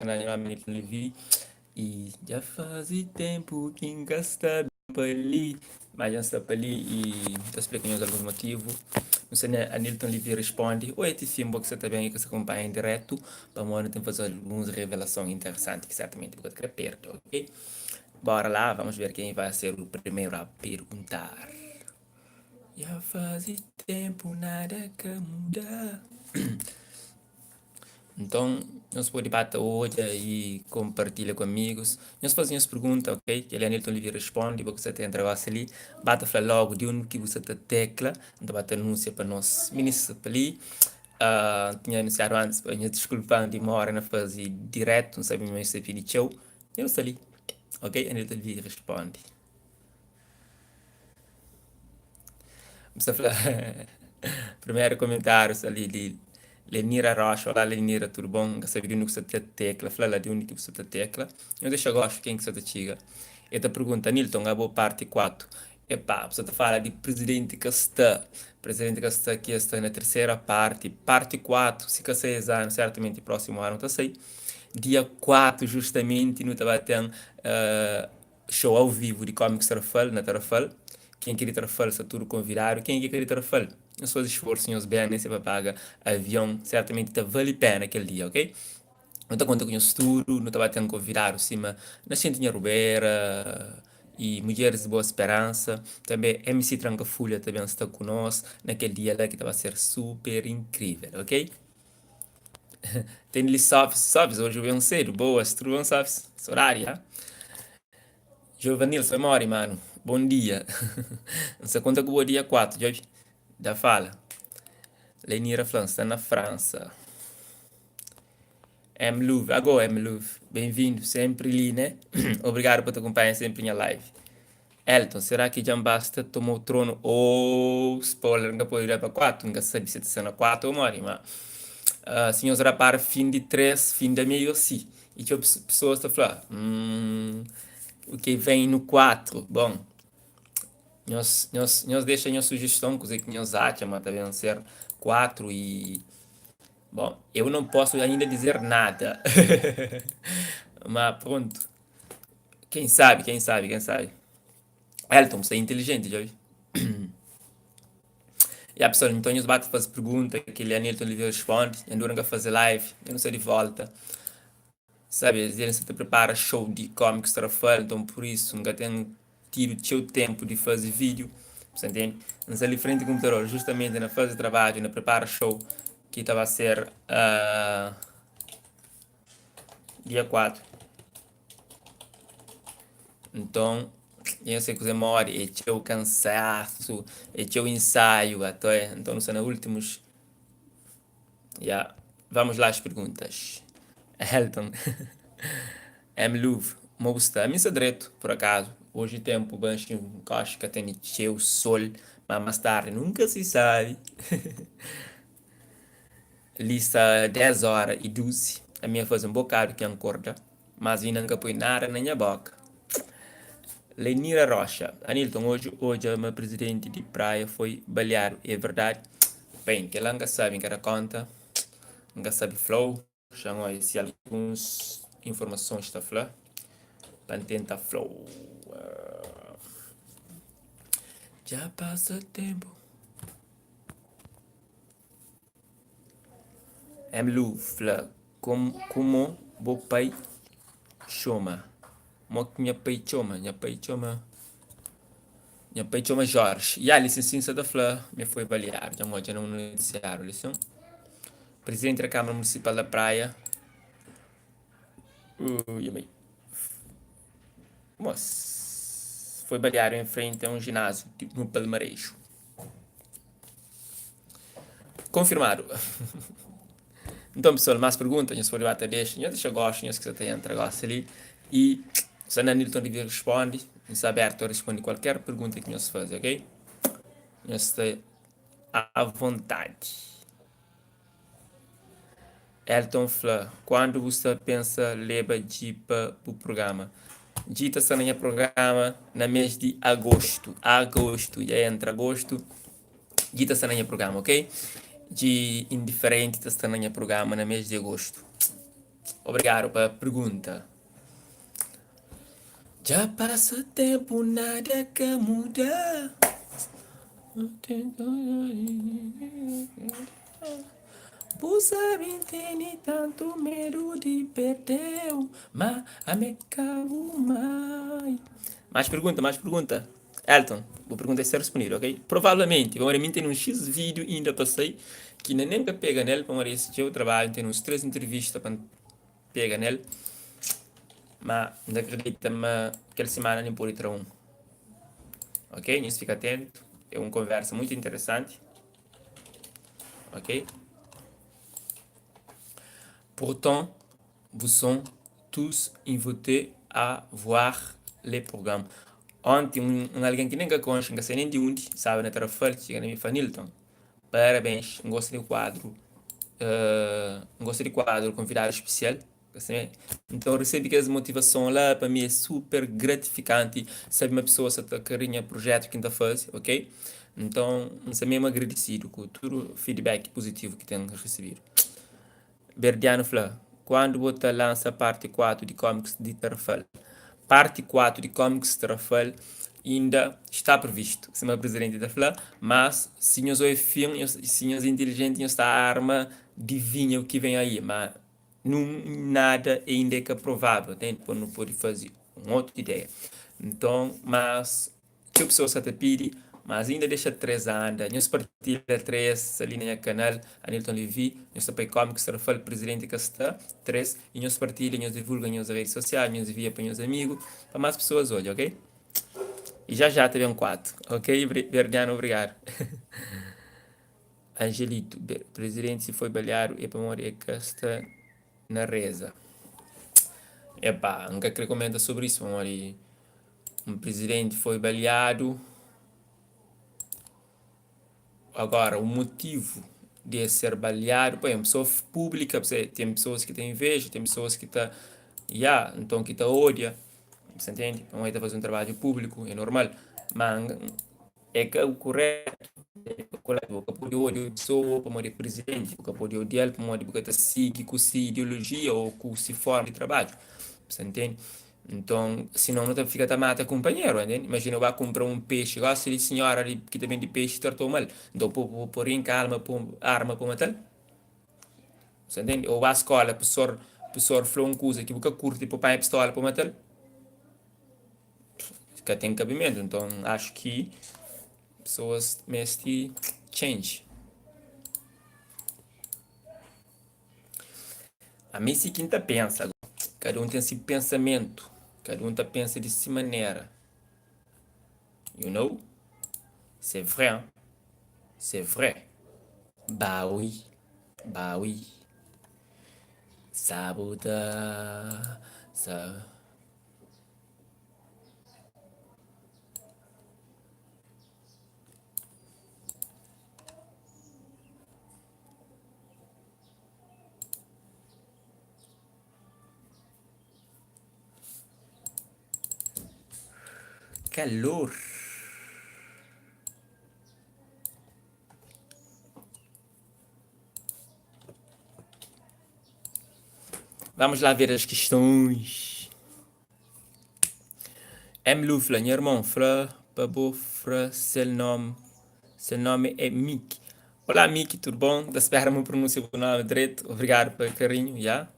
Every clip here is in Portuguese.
na minha Levi. E já faz tempo que encasta para ali. Mas já está para ali e está explicando alguns motivos. O senhor Anilton Levy responde: oi, esse filme que você está bem que você acompanha em direto. Para o tem fazer algumas revelações interessantes que certamente você quer perto, ok? Bora lá, vamos ver quem vai ser o primeiro a perguntar. Já faz tempo nada que muda. Então, nós podemos bater hoje e compartilha com amigos. Nós fazemos as perguntas, ok? Que ele Anilton lhe responde, porque você tem negócio ali. Bata fala logo de onde que você está tecla. Então, bata anúncio para nós ministros ali. Tinha anunciado antes, para me desculpar de uma hora na fase direto, não sabia mais se pediu show. Eu estou ali, ok? Anilton lhe responde. Você fala, primeiro comentário ali de Lenira Rocha, olá Lenira, tudo bom? Eu sabia que você tem tecla, fala lá de onde que você tem tecla. Eu deixo gosto quem que você te chega. E te pergunta, Nilton, a boa parte 4. Epá, você fala de presidente que está. Presidente que está aqui está na terceira parte, parte 4, se que 6 anos, certamente próximo ano, tá sei. Dia 4, justamente, no Tabatão, show ao vivo de Comics Tarafal, na Tarafal. Quem quer ir Tarafal, está tudo convidado. Quem quer ir Tarafal, os seus esforços, os bens, você vai pagar avião, certamente tá vale a pena aquele dia, ok? Não está contando com o tudo, não estava tendo convidado, cima, na Centinha Rubeira e Mulheres de Boa Esperança. Também MC Tranca Folha também está conosco naquele dia lá que estava a ser super incrível, ok? Tem ali Sofs, hoje eu venho cedo, boas, tudo bom, Sofs? Horário, já? Giovanil, foi mori, mano. Bom dia. Não sei quanto é que o dia 4, já da fala. Lenira França, está na França. M-Luve, agora M-Luve, bem-vindo, sempre ali, né? Obrigado por te acompanhar sempre na live. Elton, será que já basta tomou o trono? Oh, spoiler, nunca pode ir para 4, nunca sabe se está na 4 ou mori, mas... senhores rapar fim de 3, fim de meio assim. E que pessoas estão falando, o que vem no 4, bom, nós deixamos a sugestão, coisa que nós achamos, tá vendo, ser 4 e... Bom, eu não posso ainda dizer nada. Mas pronto. Quem sabe, quem sabe, quem sabe. Elton, você é inteligente, já vi. E a pessoa, então, nos bate faz pergunta, que ele Anilton Oliveira responde, e andou a fazer live, eu não sei de volta. Sabe, ele se prepara show de cómicos trafalho, então por isso nunca tem tido seu tempo de fazer vídeo, você entende? Mas ali frente ao computador, justamente na fase de trabalho, na prepara show, que estava a ser dia 4. Então, eu sei que você mora, é teu cansaço, é teu ensaio, até, então não são os últimos. Yeah. Vamos lá as perguntas. Helton, M. Mosta, a missa direito, por acaso. Hoje tempo, bancho, acho que tem o sol, mas mais tarde nunca se sabe. Lista 10 horas e 12. A minha faz um bocado que acorda, mas ainda nunca põe nada na minha boca. Lenira Rocha. Anilton, hoje o meu presidente de praia foi baleado, é verdade? Bem, que ela nunca sabe que era conta, nunca sabe flow, chamou se algumas informações está falando, para tentar flow. Já passa tempo. Emlu, fla, como bo pai chama. Mo minha pai chama, minha pai chama Jorge. E a licença da Flá me foi balear, já hoje não noticiaram, lição. Presidente da Câmara Municipal da Praia. Ui, bem. Mas foi baleado em frente a um ginásio no Palmarejo. Confirmado. Então, pessoal, mais perguntas, se for debate deixa, eu deixo gosto, que você tem negócio ali. E se a Nilton responde, está aberto a responder qualquer pergunta que nos faz, ok? Eu estou à vontade. Elton Fleur, quando você pensa leva de para o programa? Dita está no programa no mês de agosto. Agosto, já entra agosto. Dita está no programa, ok? De indiferente está no programa no mês de agosto. Obrigado pela pergunta. Já passa tempo, nada que muda. Por saber, tem tanto medo de perder, mas a me cago mais. Mais pergunta, mais pergunta. Elton, vou perguntar se é responder, ok? Provavelmente, agora mim tem um X vídeo ainda passei, que nem que pega nele, para assistir o trabalho, tem uns 3 entrevistas para pega nele, mas não acredita-me que aquela semana nem pode entrar um. Ok? Nisso fica atento, é uma conversa muito interessante, ok? Pourtant, vous sont tous invités à voir les programmes. Ontem, alguém que nem conhece, que nem de onde, sabe, na Trafalgar, chega na minha família, então, parabéns, gosto de quadro, gosto de quadro, convidado especial, assim, então recebi aquela motivação lá, para mim é super gratificante, sabe, uma pessoa se está querendo projeto que está fazendo, ok? Então, sou mesmo agradecido com todo o feedback positivo que tenho recebido. Berdiano Flá, quando você lança a parte 4 de Comics de Tarrafal? Parte 4 de Comics de Tarrafal ainda está previsto, se o presidente da Flá, mas se nós o filme, se nós inteligentes, nós está a arma adivinha o que vem aí, mas não, nada ainda é que é provável, tem, não pode fazer uma outra ideia. Então, mas que a pessoa se te pede, mas ainda deixa 3 anos. Nós partilha 3 ali no canal, Anilton Levi, nós também Comics, Rafael, presidente que está, 3, e nós partilha, nós divulga nas redes sociais, nós envia para os amigos, para mais pessoas olhem, ok? E já já teve um 4, ok? Verdiano, obrigado. Angelito, presidente se foi baleado e para morrer que está na reza. Epá, nunca queria comentar sobre isso, amor. Um presidente foi baleado. Agora, o motivo de ser baleado, pô, é uma pessoa pública, tem pessoas que têm inveja, tem pessoas que tá, então que tá odia, você entende? Então aí tá fazendo um trabalho público, é normal, mas é que o correto, porque pode odiar a pessoa, para morrer presidente, porque pode odiar, para morrer porque tá seguir com sua ideologia ou com sua forma de trabalho, você entende? Então, senão não fica a mata companheiro, entende? Imagina, eu vou comprar um peixe, gosta de senhora ali, que também de peixe tratou mal. Então, por em calma, por arma para matar, você entende? Ou à escola, professor falou uma coisa que você curte, para pai pistola para matar, que tem cabimento. Então, acho que pessoas mestre change. A mim se quinta pensa, cada um tem esse pensamento, cada um tá pensa de si maneira. You know? C'est vrai, hein? C'est vrai. Bah oui, bah oui. Saboda, sa... Calor. Vamos lá ver as questões. M. Lufla, meu irmão, Fra, Babo, Fra, seu nome é Mick. Olá, Mick, tudo bom? Espero me pronunciar o nome direito. Obrigado pelo carinho, já?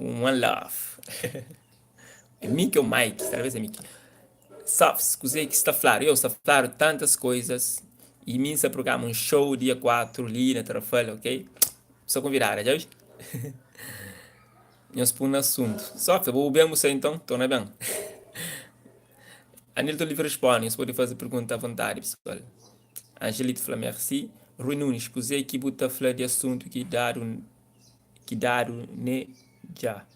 One love. É Mick ou Mike? Talvez é Mick. Sabes, cozei que está a falar. Eu estou a falar tantas coisas. E mim se programa um show dia 4 ali na Trafalha, ok? Só convidar, já hoje? Nós põe no assunto. Só, vou bem você então, estou na bem. Anilton Livre responde, você pode fazer pergunta à vontade, pessoal. Angelito fala merci. Rui Nunes, cozei que buta falar de assunto que daram ne já.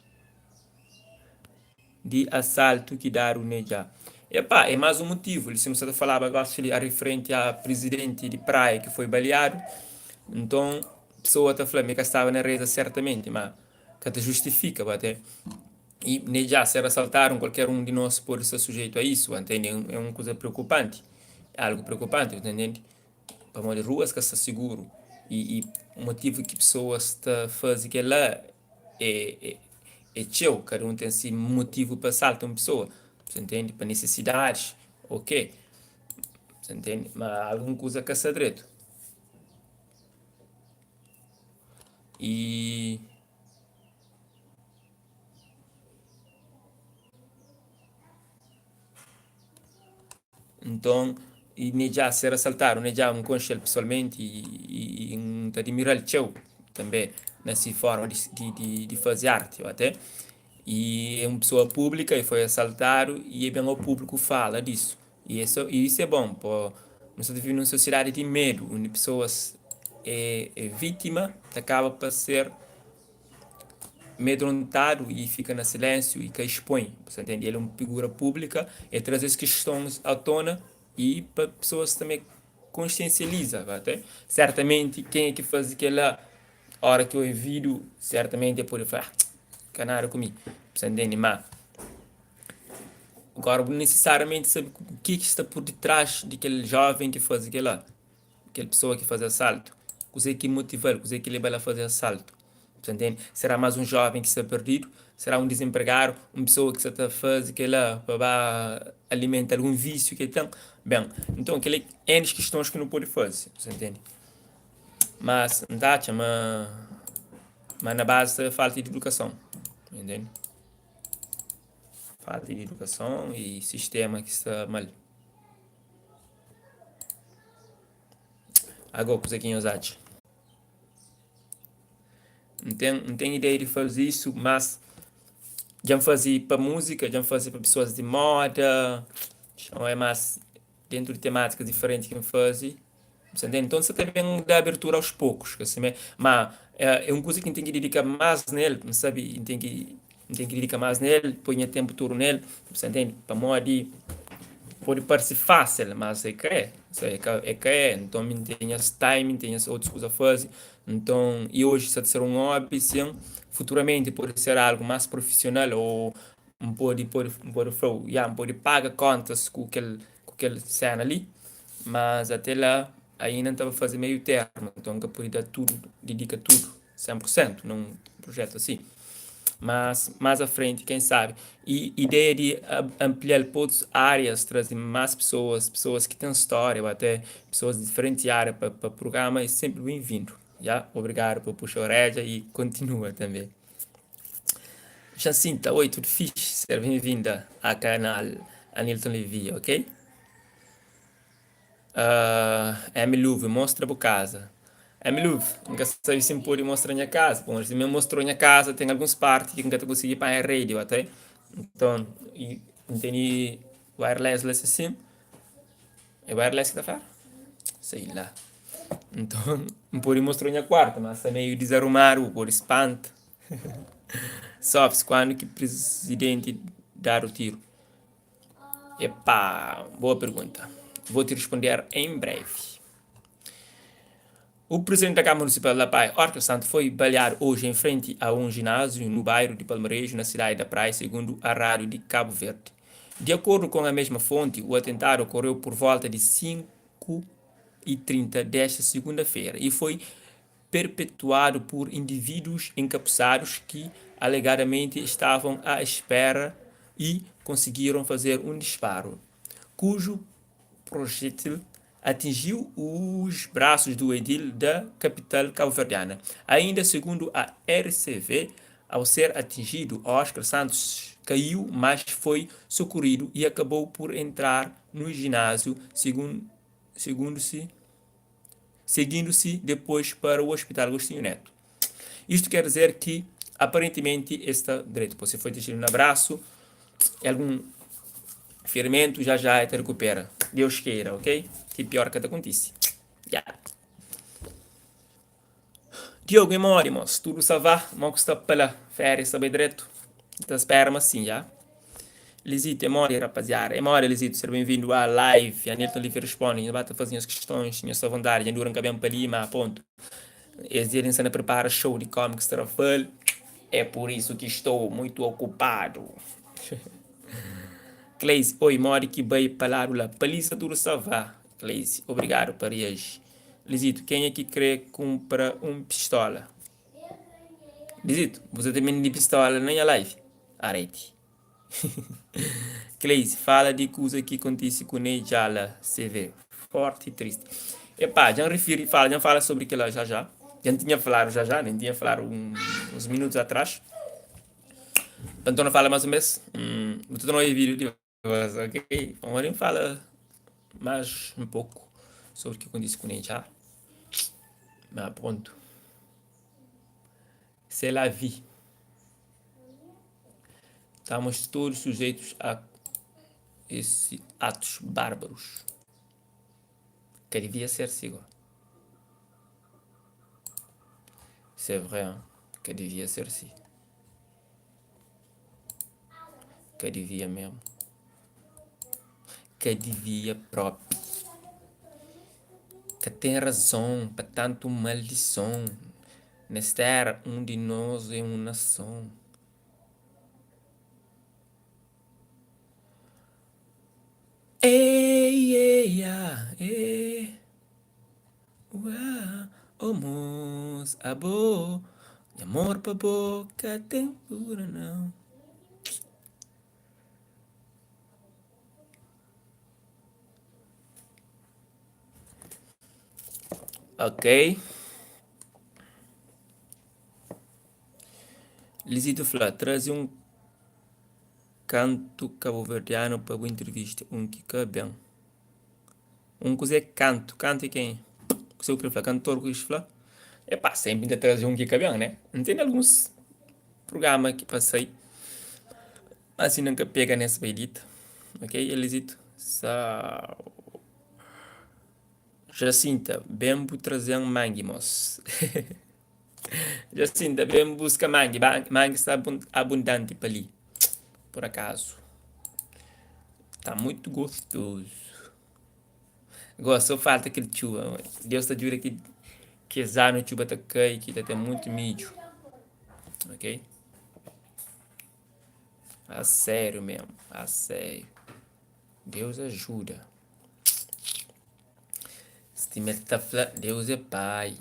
De assalto que deram ne já. Epá, é mais um motivo. Se você falava agora a referente a presidente de praia que foi baleado, então a pessoa está falando que estava na rede certamente, mas que te justifica, até. E nem já ser assaltaram, qualquer um de nós pode ser sujeito a isso, entende? É uma coisa preocupante. É algo preocupante, entende? Para morar ruas que está seguro. E o motivo que pessoas fazem que lá é, é teu, cada um tem esse motivo para assaltar uma pessoa, você entende? Para necessidades, ok, você entende? Mas alguma coisa que é direito. E então, e nem já ser assaltado, nem já me conheço ele pessoalmente e admirar ele teu também nessa forma de fazer arte, até. E é uma pessoa pública e foi assaltado e é bem o público fala disso. E isso é bom, pô. Nós vivemos numa sociedade de medo, onde pessoas é vítima, acaba por ser amedrontado e fica no silêncio e que expõe. Você entende? Ele é uma figura pública e traz as questões à tona e para pessoas também consciencializa, até. Certamente quem é que faz aquela hora que eu ouvido, certamente é por falar, canário comigo. Você entende? Mas agora necessariamente sabe o que está por detrás daquele jovem que faz aquela pessoa que faz assalto. O que motiva ele, o que leva ele a fazer assalto. Você entende? Será mais um jovem que está perdido? Será um desempregado? Uma pessoa que está a fazer aquela para alimentar algum vício que tem? Bem, então aquele N questões que não pode fazer. Você entende? Mas, mas na base falta de educação. Entende? Falta de educação e sistema que está mal. Agora, coisa que eu acho. Não tem ideia de fazer isso, mas já fazia para música, já fazia para pessoas de moda, não é mais dentro de temáticas diferentes que eu fazia. Você entende? Então você também dá abertura aos poucos, que assim, mas é uma coisa que tem que dedicar mais nele, não sabe? Tem que dedicar mais nele, põe tempo todo nele, você entende? Para moda pode parecer fácil, mas é que é. É que é. Então, tem esse timing, tem as outras coisas a fazer. Então, e hoje, se ser um hobby, sim, futuramente pode ser algo mais profissional ou pode pagar contas com aquele cena ali, mas até lá ainda estava a fazer meio termo. Então, que pode dar tudo, dedica tudo, 100% num projeto assim. Mas mais à frente, quem sabe. E ideia de ampliar para outras áreas, trazer mais pessoas, pessoas que têm história, ou até pessoas de diferentes áreas para o programa, é sempre bem-vindo. Já? Obrigado por puxar a orelha e continua também. Jacinta, oi, tudo fixe? Seja bem-vinda ao canal Anilton Levi, ok? Emily Luve, mostra a casa. Emily Luve, nunca sei se pode mostrar a minha casa. Bom, se me mostrou a minha casa, tem algumas partes que nunca consegui para a rede, até. Então, entendi wireless assim. É wireless que está a falar? Sei lá. Então, não pode mostrar a minha quarta, mas é meio desarrumado, por espanto. Só quando que o presidente dar o tiro? Epá, boa pergunta. Vou te responder em breve. O presidente da Câmara Municipal da Praia, Horta Santo, foi baleado hoje em frente a um ginásio no bairro de Palmarejo, na cidade da Praia, segundo a rádio de Cabo Verde. De acordo com a mesma fonte, o atentado ocorreu por volta de 5h30 desta segunda-feira e foi perpetuado por indivíduos encapuçados que alegadamente estavam à espera e conseguiram fazer um disparo, cujo projétil atingiu os braços do edil da capital cabo-verdiana. Ainda segundo a RCV, ao ser atingido, Oscar Santos caiu, mas foi socorrido e acabou por entrar no ginásio, segundo-se, seguindo-se depois para o Hospital Agostinho Neto. Isto quer dizer que, aparentemente, está direito. Você foi atingido no abraço, algum ferimento já já te recupera. Deus queira, ok? Que pior que te acontece. Yeah. Diogo e Mori, moço, tudo ça va? Mal que está pela férias, sabe direito? Te espera, mas sim, já. Lisito, e Mori, rapaziada. E Mori, Lisito, seja bem-vindo à live. A Nilton Livre responde, ainda bate a fazer as questões, tinha sua vontade, ainda duram cabelo para ali, mas ponto. Eles dizem que prepara show de comics Trafal. É por isso que estou muito ocupado. Cleise, oi, Mori que veio falar lá. Palisa tudo salvar. Cleise, obrigado por reagir. Lisito, quem é que quer comprar uma pistola? Dizito, você também de pistola na live. Arete. Cleise, fala de coisa que acontece com ele já lá, se vê. Forte e triste. Epá, já refiro, já fala sobre aquilo já já. Já tinha falado já já, nem tinha falado uns minutos atrás. Então não fala mais um mês. Você não ouviu vídeo de voz, ok? Agora fala mais um pouco sobre o que acontece com ele já. Mas pronto. C'est la vie. Estamos todos sujeitos a esses atos bárbaros. Que devia ser sigo. C'est vrai, hein? Que devia ser assim. Que devia mesmo. Que devia próprio. Que tem razão para tanto maldição. Nesta era, um de nós é uma nação. Ei, ei, ah, ei. Uá, homos, abo. De amor pra boca, tempura não. Ok. Lisito Flá, traz um canto cabo-verdiano para a entrevista. Um que cabe. Um que é canto. Canto é quem? O seu prefere cantor que isso Flá? É pá, sempre ainda trazer um que cabe, né? Não tem alguns programas que passei. Assim nunca pega nessa bailita. Ok, Elisito? Jacinta, bem trazer um mangue, moço. Jacinta, bem busca mangue. Mangue está abundante para ali. Por acaso. Tá muito gostoso. Agora só falta aquele chuva. Deus te jura que já no chuva tá cai, que tá tem muito mídio. Ok? A sério mesmo. A sério. Deus ajuda. Estima tá Deus é Pai.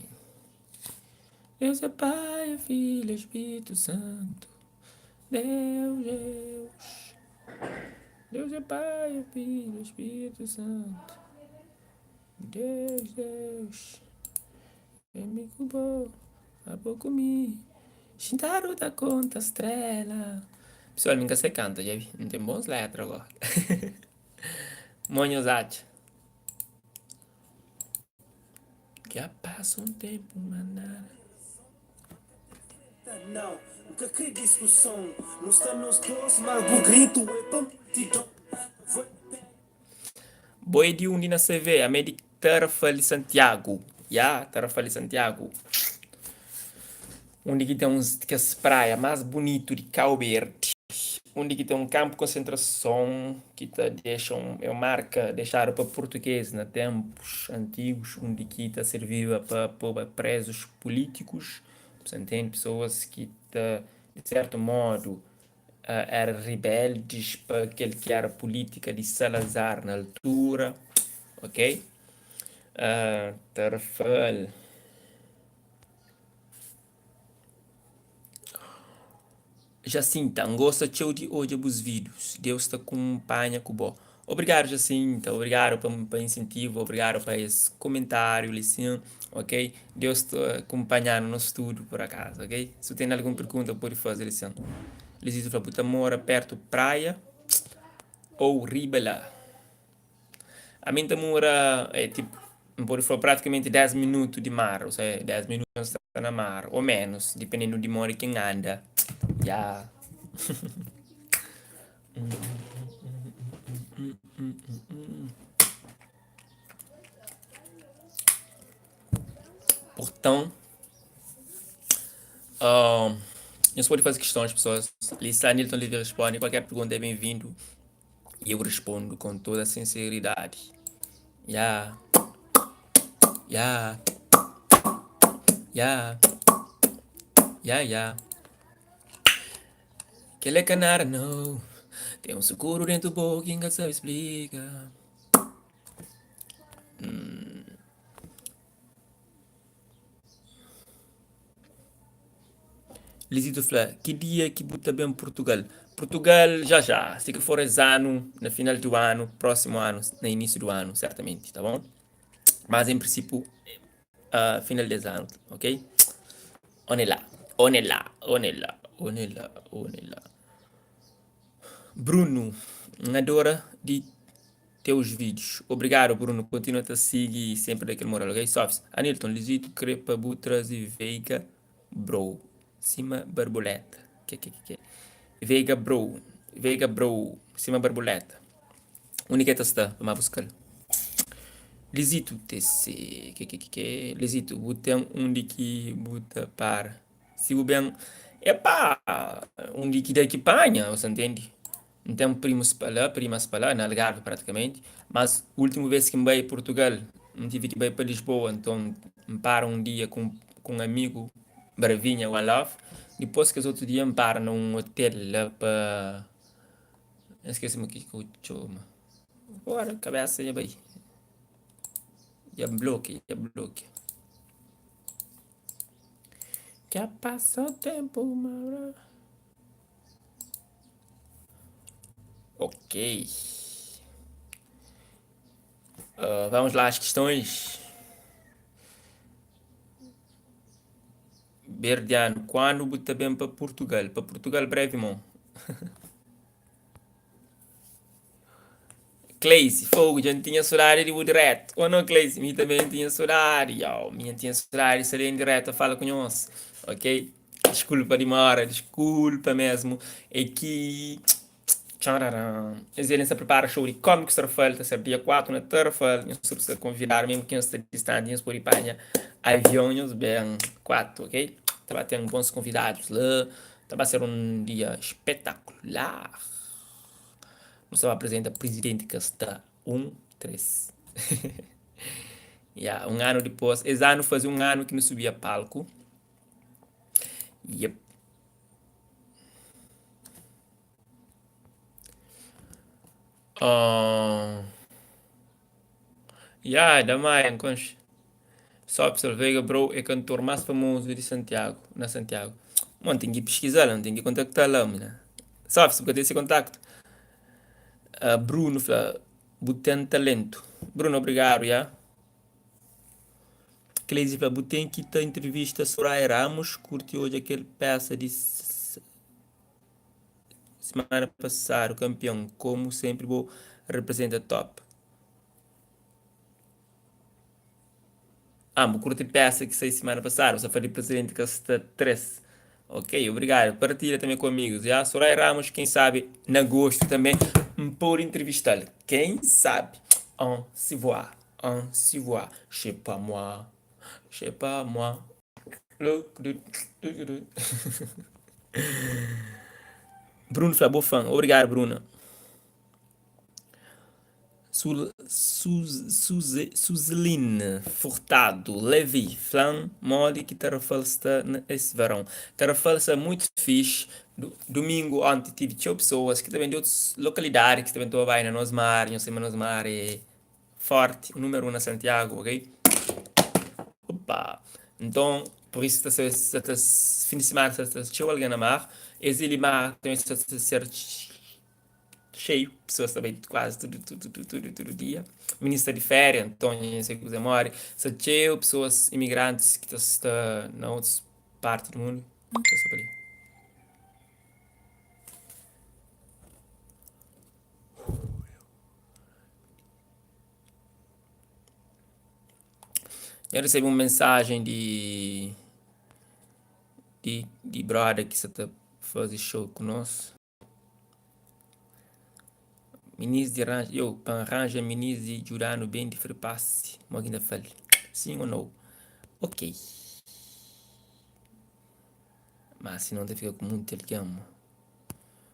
Deus é Pai, é Filho, é Espírito Santo. Deus, Deus. Deus é Pai, é Filho, é Espírito Santo. Deus, Deus. Me cubou, a pouco me. Shintaro da conta estrela. Pessoal, nunca se canta, já vi. Não tem bons letras agora. Monhosate. Já passa um tempo, manara. Não, nunca queria discussão. Não está nos dois, mas o grito é partidão. Boi de undi na CV, a médica Tarafa de Santiago. Já, Tarafa de Santiago. Onde que tem uns que as praia mais bonito de Cabo Verde. Onde que tem um campo de concentração que te deixam, é marca, deixaram para português na tempos antigos, onde que te servia para presos políticos, você entende? Pessoas que, de certo modo, eram rebeldes para aquele que era a política de Salazar na altura, ok? Tarrafal. Jacinta, gosta de hoje os vídeos. Deus te acompanha com bom. Obrigado, Jacinta. Obrigado pelo incentivo. Obrigado por esse comentário, lição. Ok? Deus te acompanhar no nosso estudo, por acaso. Ok? Se tem alguma pergunta, pode fazer, lição. Lisito para puta mora perto praia ou Ribela. A minha mora é tipo, pode falar praticamente 10 minutos de mar. Ou seja, 10 minutos está na mar. Ou menos, dependendo de mora quem anda. Já. Portão. Eu só pode fazer questões, pessoas. Lisa Nilton Livre responde. Qualquer pergunta é bem-vindo. E eu respondo com toda a sinceridade. Ya, ya, ya, ya. Que ele é canara, não. Tem um seguro dentro do boco, quem sabe explica. Lisito fala, que dia que buta bem Portugal? Portugal já já, se que for esse ano, no final do ano, próximo ano, no início do ano, certamente, tá bom? Mas em princípio, final desse ano, ok? Onela, onela, onela, onela, onela. Bruno, adora de teus vídeos. Obrigado, Bruno. Continua a seguir sempre daquele moral, ok? Sofs. Anilton, Lisito, Crepa, Butras e Veiga, bro. Cima, Borboleta. Que? Veiga, bro. Veiga, bro. Cima, Borboleta. Uniqueta está, vamos buscar. Lisito, TC. Que? Lisito, botão onde que buta para. Se o bem. Epá, onde que daqui panha, você entende? Então, primas para lá, na Algarve praticamente. Mas, última vez que me veio a Portugal, me tive que ir para Lisboa. Então, me paro um dia com um amigo, Bravinha, One Love. Depois que os outros dias me paro num hotel lá para. Esqueci-me o que eu chamo. Agora, cabeça, já bem. Já bloque. Já passou o tempo, mano. Ok. Vamos lá, as questões. Berdiano, quando buta bem para Portugal? Para Portugal, breve, irmão. Cleise, fogo, já não tinha horário de direto. Ou não, Cleise, minha também tinha horário. Minha tinha horário, seria em direto, fala com nós. Ok? Desculpa demora, desculpa mesmo. É que. Tchararam. Eles irem se preparar show de cómicos Tarfel, tá certo? Dia 4 na Tarfel. Eu sou se convidar, mesmo que eu esteja distante, eu por Ipanha. Aviões, bem, 4, ok? Tá tendo bons convidados lá. Tá vai ser um dia espetacular. Nos apresenta presidente que está 3. Yeah, um ano depois, esse ano fazia um ano que não subia palco. Yep. Uh, yeah, da Maia, conche. Só para Veiga, bro, é cantor mais famoso de Santiago, na Santiago. Mano, tem que pesquisar, não tem que contactar lá, mina. Sabe, se ter esse contacto. Bruno, fala, Buten talento. Bruno, obrigado, já. Cleise, fala, Buten que tá entrevista Soraya Ramos, curte hoje aquele peça de semana passada, o campeão, como sempre, vou representa top. Me curte peça que saiu semana passada, só foi presidente que está 3. Ok, obrigado. Partilha também com amigos. Já? Soraya Ramos, quem sabe, na agosto também, por entrevistá-la. Quem sabe? Se voar, se voar. Je sais pas moi, je sais pas moi. Bruno Flabofan, obrigado, Bruno. Suzeline Furtado, Levi, Flan, Moli, que Tarafalsta esse verão. Tarafalsta é muito fixe. Domingo ontem tive 2 pessoas que também de outras localidades que também estão a na Nosmar, eu sei que Nosmar é forte, o número 1 na Santiago, ok? Opa! Então, por isso, fim de semana, se alguém na mar, exilimar, tem esse ser cheio, pessoas também quase todo dia. Ministra de férias, Antônio José Mori, são cheio, pessoas imigrantes que estão na outra parte do mundo. Estou só ali. Eu recebi uma mensagem de brother que está fazendo show conosco. Ministro de arranjo, eu, para arranjar ministro de Jurano bem de frepasse, uma ainda falei. Sim ou não? Ok. Mas se não, te fica com muito telegrama.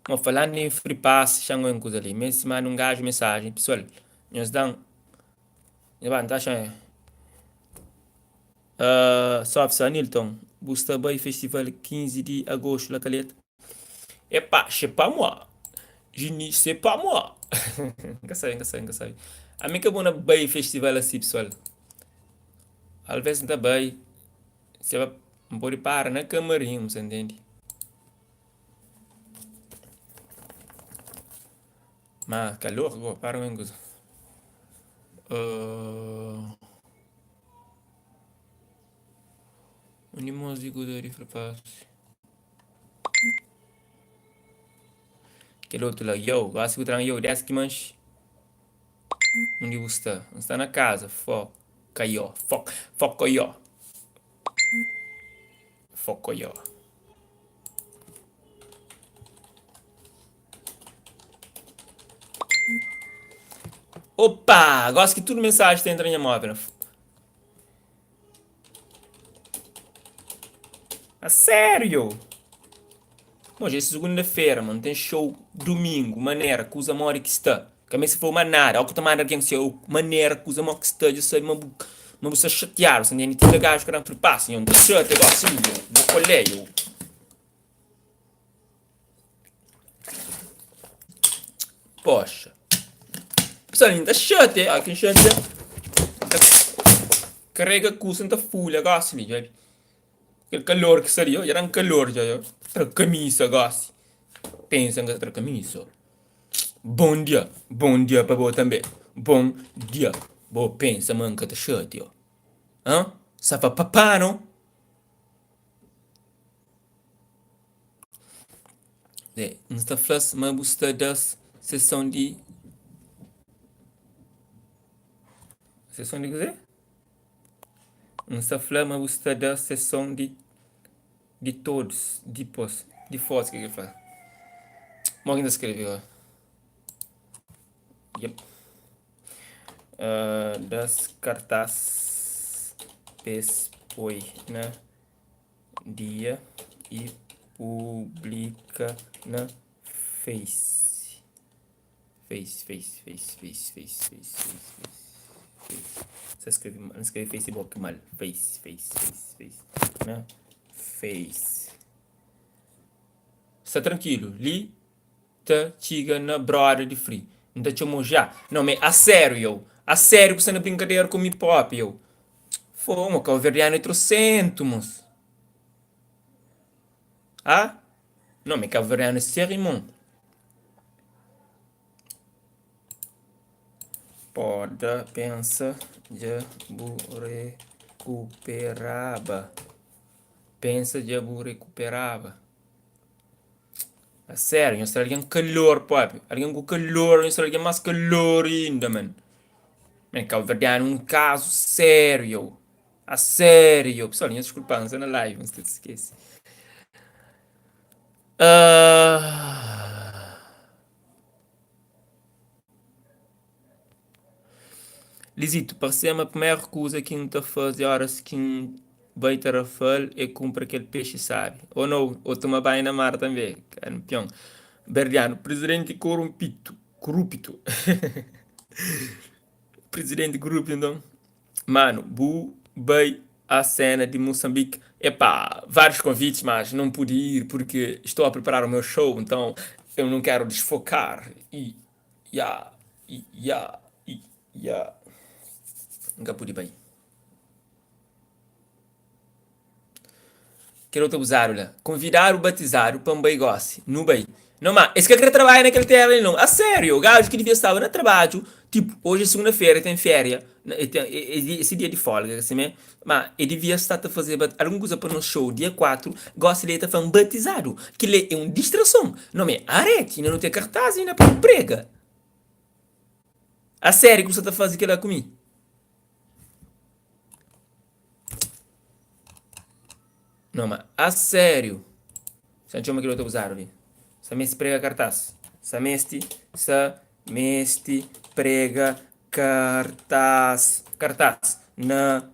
Mas falando em free pass, chegou em coisa ali. Mas semana um gajo mensagem, pessoal, nós dão. Vai, tá achando? Salve, Nilton. Busta Bay Festival 15 de agosto, la caleta. Epá, c'est pas moi. Je ne sais pas moi. Nunca sabe. A mim que é bom na Bay Festival assim, pessoal. Às vezes não tá bem. Você vai pôr para na camarim, você entende? Mas calor, agora, para uma coisa. Uh, Unimos e Gudori Frapas. Aquele outro lá, yo, gosto de eu, desce que manche. Onde você está? Você está na casa, foca, yo, foca, yo, foca, yo. Opa, gosto que tudo mensagem tem entra em móvel. A sério? Hoje é segunda-feira, mano. Tem show domingo, maneira, que usa mora que está. Também se for maneira, ao que tomar alguém que seu maneira que usa mora que está, já sei, uma bucha chatear, se nem tira gajo que não trepassa, e onde chate, igual assim, vou colher, eu. Poxa. Pessoal, ainda chate, ó, quem chate, carrega custa da folha, gosto, ali, já. Aquele calor que seria, já era um calor, já, já. Tra camisa, gosto. Pensa em tra camisa. Bom dia para você também. Bom dia. Boa pensa, manca de shirt, ó. Hã? Safa papá, não? É, nesta frase, mas você das sessão de... Sessão de quê? Nesta frase, mas você das sessão de todos, de pós, de fotos que ele faz. Morgen escreveu, ó. Yep. Das cartas expõe na dia e publica na Face. Face. Você escreve, não escreve Facebook mal. Face. Né? Face. Está tranquilo. Li, tá, tiga na brother de free. Não tá chamando já. Não, mas a sério, eu. A sério que você não brincadeira com hip hop, eu. Fomos, que o verdiano é trocêntimos. Ah? Não, mas que o verdiano é sério, irmão. Pode pensa de recuperava. Pensa de recuperava. A sério, eu estou alguém calor, papi. Alguém com calor, eu estou alguém mais calor ainda, mano. Man, Cabo Verde é um caso sério. A sério. Pessoal, desculpa, não sei na live, não se esquece. Ah... Lisito, parecia a primeira coisa que não está fazendo horas que um vai ter a fel e compra aquele peixe, sabe? Ou não, ou toma banho na mar também. Campeão. Berliano, presidente corrupto. Presidente corrupto, então. Mano, bu, bei, a cena de Moçambique. Epá, vários convites, mas não pude ir porque estou a preparar o meu show, então eu não quero desfocar. Ya, ya, ya. Nunca pude bem. Quero te usar, olha. Convidar o batizado para um beigosse. No bem. Não, mas esse que eu queria trabalhar naquele terreno, não. A sério, o gajo que devia estar no trabalho. Tipo, hoje é segunda-feira, tem férias. Esse dia de folga, assim, né? Mas ele devia estar a fazer alguma coisa para o show, dia 4. Gosta de estar um batizado. Que ele é uma distração. Não, mas arete, ainda não tem cartaz, ainda para prega. A sério que você está fazendo aquilo lá comigo? Não, mas a sério. Sancho que lo te usar, vi. Samesti prega cartaz. Samesti prega cartaz. Cartaz. Na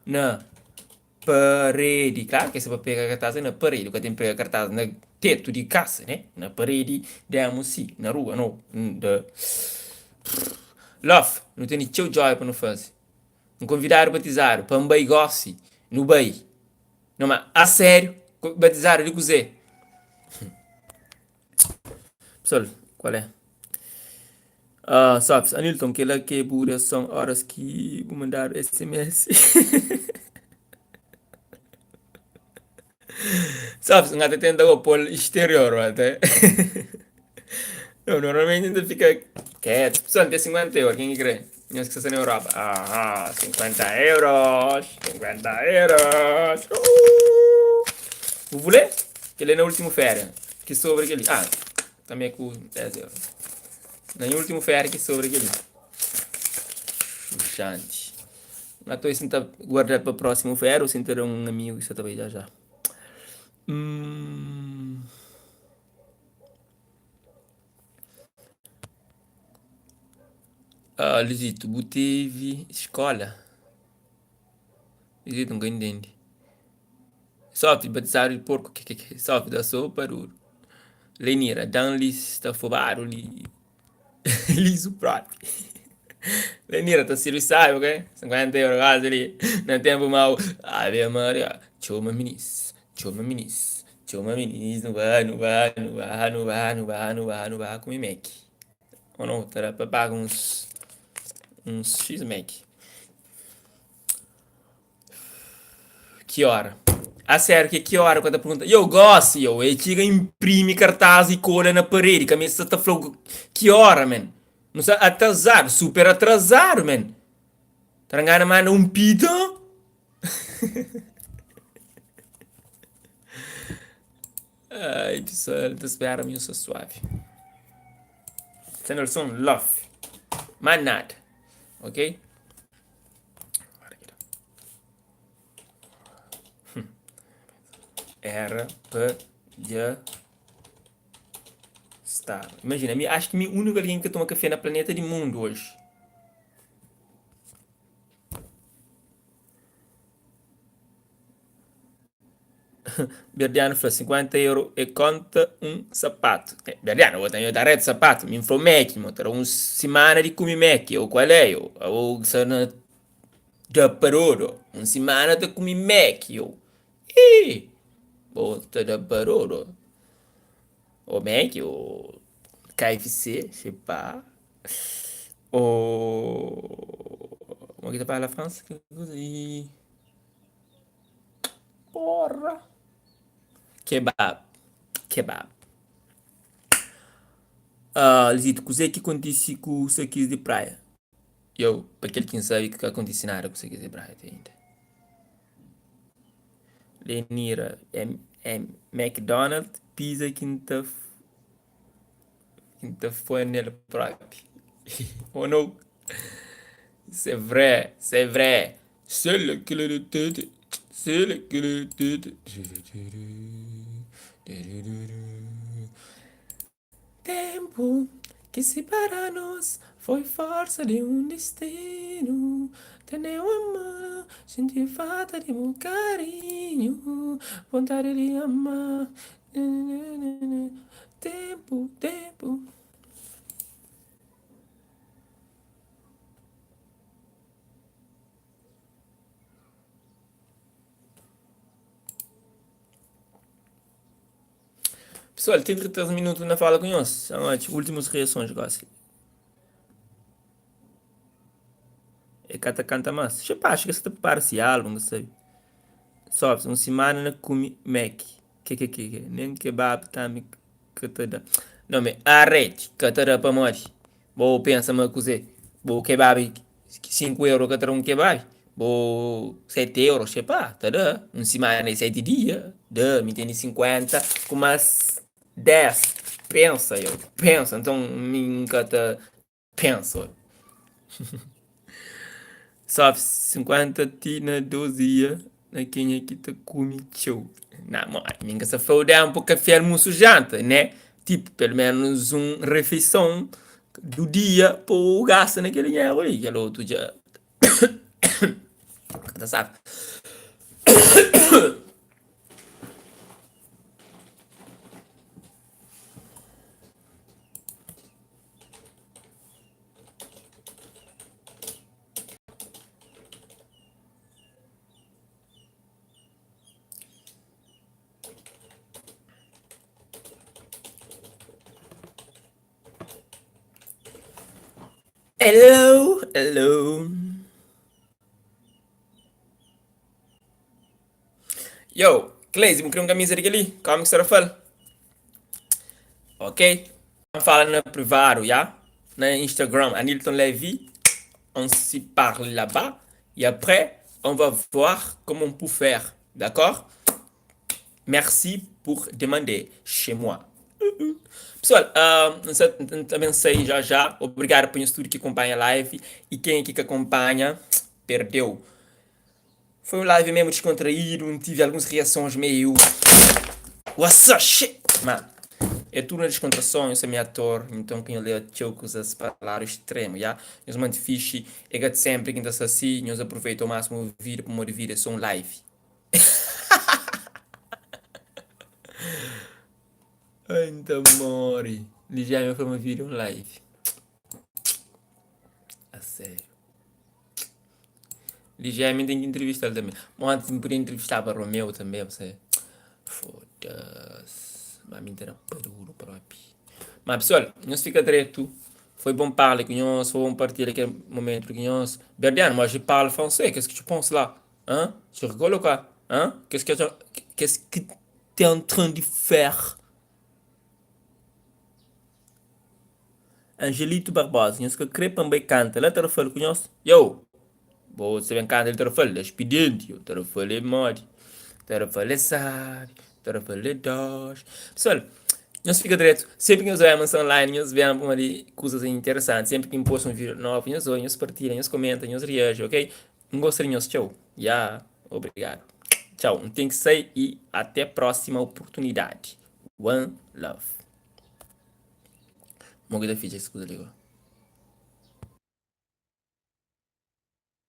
parede. Claro que você vai pegar cartaz na parede. Que tem prega cartaz no teto de casa, né? Na parede, demos sim. Na rua, não. Love, não tem nem teu joy para não fazer. Um convidado batizado para um beigosse no bem. Não, mas a sério, batizado de cozer. Pessoal, qual é? Sabes, Anilton, que lá que bura são horas que vou mandar SMS. Sabes, nga te tenta o pol exterior, até. Não, normalmente ainda fica Que é, pessoal, tem 50 euros, quem crê? Não esqueça na Europa. Ah, 50 euros. 50 euros. Vous voulez? Que ele é no último férias. Que sobra aquele. Ah, também é com 10 euros. No último férias que sobra aquele. Puxante. Mas estou assim, guardar para o próximo férias ou sem ter um amigo que você também já já. Hum. Ah, Lisito, teve escola. Lisito, nunca entendi. Sofre, batizar de porco, que sofre da sopa, duro. Lenira, dan lista fobaro li. Liso prato. Lenira, tá serviçado, ok? 50 euros, quase ali. Não tempo mal. Ave Maria, chama minis. Chama minis. Chama minis, não vai, não vai, não vai, não vai, não vai, não vai, não vai comer Mac. Ou não, terá para pagar uns X-Mac. Que hora? A sério, que hora quando a pergunta? Eu gosto, eu. E chega, imprime cartaz e cola na parede. Camisa tá falando. Que hora, man? Não sei, atrasado, super atrasado, man. Trangana, mano, um pito? Ai, pessoal, espera-me, eu sou suave. Sem som, love. Mais nada. Ok? Era para já estar. Imagina, acho que o único alguém que toma café na planeta de mundo hoje. Berdiano falou 50 euros e conta um sapato. Berdiano, eu tenho dar de sapato. Me informei, mo terá uns semana de comer Mac. Ou qual é? Ou sana da paroro. Uma semana de comer Mac. E bota da paroro. Ou Mac, ou KFC, sei pá. Ou. Como é que tá para a França? Que coisa aí. Porra. Kebab. Kebab. Ah, Lisito, o que acontece com o saquinho de praia? Eu, para aquele que não sabe o que acontece nada com o saquinho de praia ainda. Lenira, é McDonald's, pizza quinta foi nele próprio. Ou não? C'est vrai, c'est vrai. C'est le que le tête. C'est le que le tête. Tempo que separa-nos foi força de um destino. Tenho amor, senti falta de um carinho, vontade de amar. Tempo, tempo. Pessoal, 33 minutos na fala com nós. São as últimas reações, quase. É canta mais. Deixa eu acho que você tá parcial, não sei. Só, uma semana na comi Mac. Que. Nem kebab também que te dá. Não, mas arrete, que te dá para morrer. Vou pensar uma coisa. Vou kebab 5 euros que te dá um kebab. Vou 7 euros, sei pá, te dá. Uma semana e 7 dias. Dá, me tem 50, com mais 10. Pensa, eu. Pensa, então, nunca te penso. Só 50 tina 12 dias na quem é que te come show. Não, mãe, ninguém se foda um pouco café almoço janta, né? Tipo, pelo menos um refeição do dia por gasto naquele dinheiro ali, aquele outro dia. Tá sabe? Hello, hello. Yo, Cleise, me cria uma camisa daquele? Calma que você fala. Ok? Fala no privado, já? na Instagram, Anilton Levy. On se parle là-bas. Et après, on va voir comment on peut faire. D'accord? Merci pour demander chez moi. Pessoal, também sei já já. Obrigado por tudo que acompanha a live. E quem aqui que acompanha, perdeu. Foi um live mesmo descontraído. Tive algumas reações meio. What's up, shit? Mano, é tudo na descontração. Eu sou meu ator. Então, quem lê chocos as palavras extremo, já? Nós mando fixe. É que sempre que está assim, nós aproveitamos o máximo de vir para uma vida. São live. Ai, então, amore. Ligeiramente foi uma vídeo live. A sério. Ligeiramente tem que entrevistar também. Ontem me podia entrevistar para o Romeu também, você. Foda-se. Mas me interessa duro próprio. Mas pessoal, nós fica direto. Foi bom falar com nós, foi bom partilhar aquele momento com nós. Berdiano, mas je parle français, qu'est-ce que tu penses là? Hein? Tu rigoles ou quoi? Hein? Qu'est-ce que tu es en train de faire? Angelito Barbosa, nós que crepa também canta, lá tá falando com nós. Yo! Você vem cá, ele tá falando, é expediente, eu tá falando mod, tá falando sabe, tá falando dos. Pessoal, nós fica direto, sempre que nós vemos online, nós vemos ali coisas interessantes, sempre que postam um vídeo novo, nós partilham, nós comentam, nós reagem, ok? Um gostinho, tchau. Yeah, obrigado. Tchau, não tem que sair e até a próxima oportunidade. One love. Mogę da ficha, escuta ali, ó.